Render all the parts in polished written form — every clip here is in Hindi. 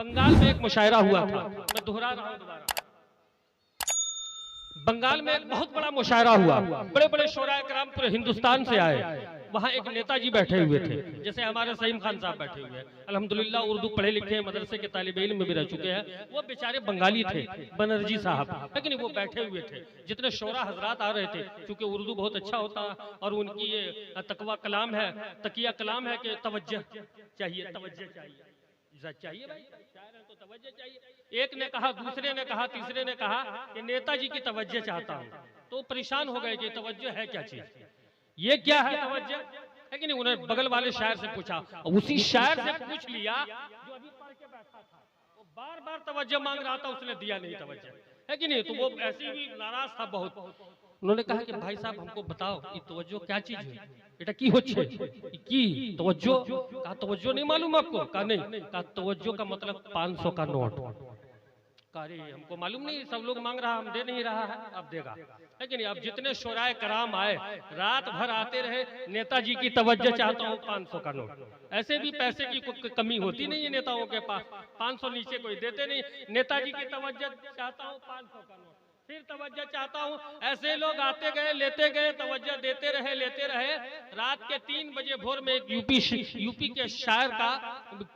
बंगाल में एक मुशायरा हुआ था, मैं दोहरा रहा हूं दोबारा। बंगाल में एक बहुत बड़ा मुशायरा हुआ, बड़े बड़े शोराए कराम पूरे हिंदुस्तान से आए। वहां एक नेताजी बैठे हुए थे, जैसे हमारे सईम खान साहब बैठे हुए हैं, अल्हम्दुलिल्लाह उर्दू पढ़े लिखे हैं, मदरसे के तालिबे इल्म में भी रह चुके हैं। वो बेचारे बंगाली थे, बनर्जी साहब, लेकिन वो बैठे हुए थे। जितने शोरा हजरात आ रहे थे, क्योंकि उर्दू बहुत अच्छा होता और उनकी ये तकवा कलाम है, तकिया कलाम है कि तवज्जो चाहिए, तवज्जो चाहिए भाई, शायर है तो तवज्जो चाहिए। एक ने कहा, दूसरे ने कहा, तीसरे ने कहा कि नेताजी की तवज्जो चाहता हूं। तो परेशान हो गए कि तवज्जो है क्या चीज, ये क्या है तवज्जो है कि नहीं। उन्हें बगल वाले शायर से पूछा, उसी शायर से पूछ लिया जो अभी पढ़ के बैठा था, वो बार बार तवज्जो मांग रहा था, उसने दिया नहीं तवज्जो, है कि नहीं। तो वो ऐसे भी नाराज था बहुत। उन्होंने कहा कि भाई साहब हमको बताओ ये तवज्जो क्या चीज है, बेटा की होच्छे की तवज्जो। कहा तवज्जो नहीं मालूम आपको, कहा नहीं। कहा तवज्जो का मतलब 500 का नोट। अरे हमको मालूम नहीं, सब लोग मांग रहा, हम दे नहीं रहा है, अब देगा, है कि नहीं। अब जितने शोराए कराम आए, रात भर आते रहे, नेताजी की तवज्जो चाहता हूँ 500 का नोट। ऐसे भी पैसे की कोई कमी होती नहीं है नेताओं के पास, 500 नीचे कोई देते नहीं। नेताजी की तवज्जो चाहता हूँ 500 का नोट, फिर तवज्जो चाहता हूँ। ऐसे लोग आते गए, लेते गए, तवज्जो देते रहे, लेते रहे। रात के 3 बजे भोर में एक यूपी के शायर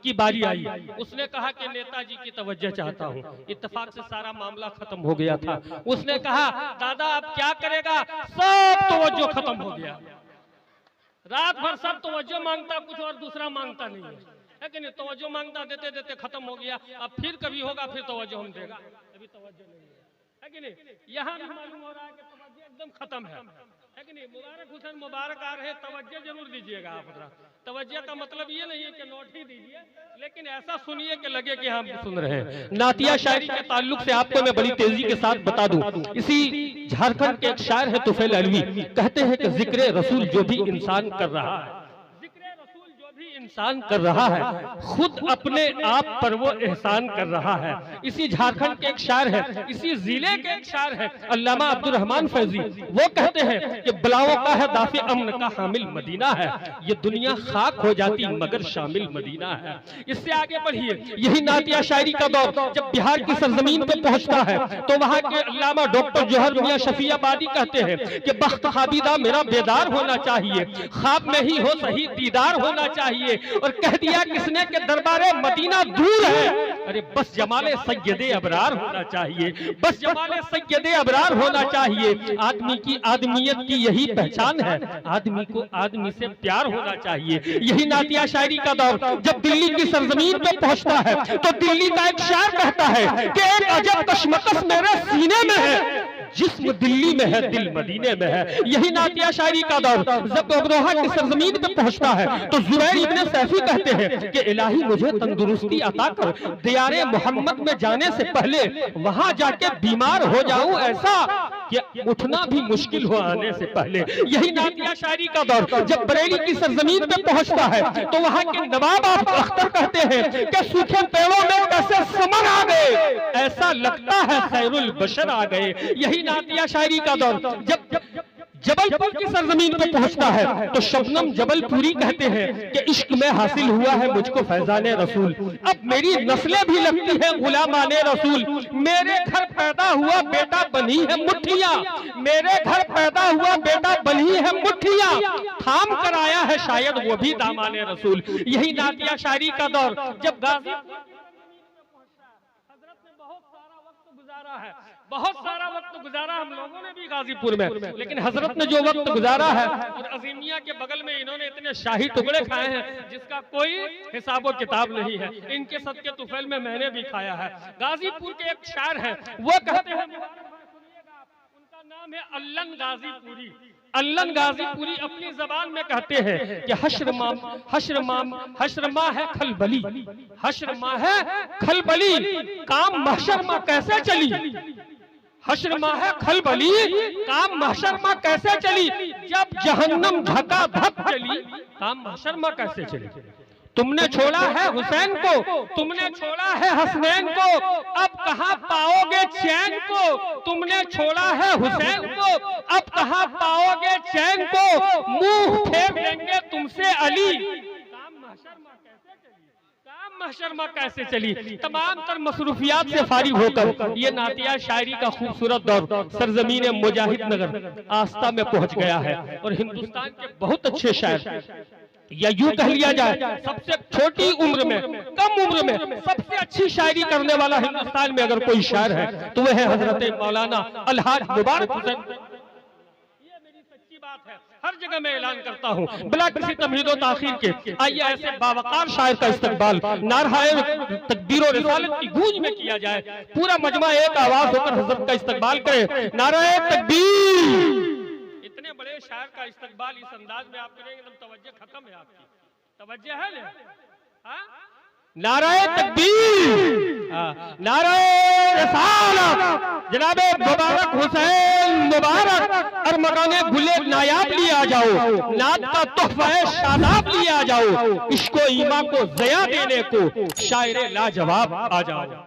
की बारी आई। उसने कहा कि नेताजी की तवज्जो चाहता हूँ। इत्तेफाक से सारा मामला खत्म हो गया था। उसने कहा दादा अब क्या करेगा, सब तवज्जो खत्म हो गया। रात भर सब तवज्जो मांगता, कुछ और दूसरा मांगता नहीं है कि नहीं। तवज्जो मांगता, देते देते खत्म हो गया। अब फिर कभी होगा, फिर तवज्जो हम देगा, अभी तवज्जो नहीं है कि नहीं। यहाँ भी मालूम हो रहा है कि तवज्जो एकदम खत्म है कि नहीं। मुबारक हुसैन मुबारक आ रहे, तवज्जो जरूर दीजिएगा आप। तवज्जो का मतलब ये नहीं है कि नोट ही दीजिए, लेकिन ऐसा सुनिए कि लगे कि हम सुन रहे हैं। नातिया शायरी के ताल्लुक से आपको मैं बड़ी तेजी के साथ बता दूं, इसी झारखंड के एक शायर है तुफैल अलवी, कहते हैं कि जिक्र रसूल जो भी इंसान कर रहा है, इंसान कर रहा है, खुद अपने आप पर वो एहसान कर रहा है। इसी झारखंड के एक शायर है, इसी जिले के एक शायर है अल्लामा अब्दुल रहमान फैजी, वो कहते हैं कि बलाओं का है दाफे अमन का हामिल मदीना है, ये दुनिया खाक हो जाती मगर शामिल मदीना है। इससे आगे बढ़िए, यही नातिया शायरी का दौर जब बिहार की सरजमीन पे पहुंचता है तो वहां के अल्लामा डॉक्टर जोहर मियां शफियाबादी कहते हैं कि बख्त खाबिदा मेरा बेदार होना चाहिए, ख्वाब में ही हो सही दीदार होना चाहिए। और कह दिया किसने के दरबारे मदीना दूर है, अरे बस जमाले सैयदे अबरार होना चाहिए, बस जमाले सैयदे अबरार होना चाहिए। आदमी की आदमियत की यही पहचान है, आदमी को आदमी से प्यार होना चाहिए। यही नातिया शायरी का दौर जब दिल्ली की सरजमीन पे पहुंचता है तो दिल्ली का एक शायर कहता है कि एक अजब कशमकश मेरे सीने में है, जिस्म दिल्ली में है दिल मदीने में है। यही नातिया शायरी का दौर जब अमरोहा की सरजमीन पे पहुंचता है तो जुबैर इब्ने सैफी कहते हैं कि इलाही मुझे तंदुरुस्ती अता कर, दियारे मोहम्मद में जाने से पहले वहां जाके बीमार हो जाऊं ऐसा कि उठना भी मुश्किल हो आने से पहले। यही नातिया शायरी का दौर जब बरेली की सरजमीन पे पहुंचता है तो वहां के नवाब अख्तर कहते हैं कि सूखे पेड़ों में कैसे समन आ गए, ऐसा लगता है खैरुल बशर आ गए। यही नातिया शायरी का दौर जब जबलपुर की सरजमीन पे पहुंचता है तो शबनम जबलपुरी कहते हैं कि इश्क में हासिल हुआ है मुझको फैजाने रसूल, अब मेरी नस्लें भी लगती है गुलामाने रसूल। मेरे घर पैदा हुआ बेटा बनी है मुट्ठियां, मेरे घर पैदा हुआ बेटा बनी है मुट्ठियां, थाम कर आया है शायद वो भी दामाने रसूल। यही नातिया शायरी का दौर जब गाजी बहुत सारा वक्त गुजारा हम लोगों ने भी गाजीपुर में, लेकिन हजरत ने जो वक्त गुजारा है और अजीमिया के बगल में इन्होंने इतने शाही टुकड़े खाए हैं जिसका कोई हिसाबो किताब नहीं है। इनके सदके तुफैल में मैंने भी खाया है। गाजीपुर के एक शायर हैं, वो कहते हैं, उनका नाम है अल्लन गाजीपुरी। अल्लन गाजीपुरी अपनी जबान में कहते हैं कि हश्र माँ है खलबली, हश्र माँ है खलबली, काम महशर माँ कैसे चली, हश्र माँ है खलबली, काम महशर माँ कैसे चली, जब जहन्नम धका धक चली, काम महशर माँ कैसे चली। तुमने छोड़ा है हुसैन को, तुमने छोड़ा है हसनैन को, अब कहां पाओगे चैन को, तुमने छोड़ा है हुसैन को, अब कहां पाओगे चैन को, मुंह फेर लेंगे तुमसे अली, काम महशर मां कैसे चली, काम महशरमा कैसे चली, तमाम तर मसरूफियात से फारिग होकर ये नातिया शायरी का खूबसूरत दौर सरजमीन मुजाहिद नगर आस्था में पहुंच गया है। और हिंदुस्तान के बहुत अच्छे शायर, या यूं कह लिया जाए सबसे छोटी उम्र में, कम उम्र में सबसे अच्छी शायरी करने वाला हिंदुस्तान में अगर कोई शायर है तो वह है हजरत मौलाना अलहाज मुबारक हुसैन। ये मेरी सच्ची बात है, हर जगह मैं ऐलान करता हूँ बिला किसी तमहीद और ताखीर के। आइए ऐसे बावकार शायर का इस्तकबाल नाराए तकबीर और रिसालत की गूंज में किया जाए। पूरा मजमा एक आवाज होकर हजरत का इस्तकबाल करे, नाराए तकबीर। इतने बड़े शायर का इस्तकबाल इस अंदाज में आप करेंगे तो तवज्जो खत्म है, आपकी तवज्जो है ले? नाराए तकबीर, नाराए रिसालत, जनाबे मुबारक हुसैन मुबारक और मकाने गुले नायाब लिए आ जाओ, नात का तोहफा शादाब लिए आ जाओ, इश्को ईमा को जया देने को शायरे लाजवाब आ जाओ।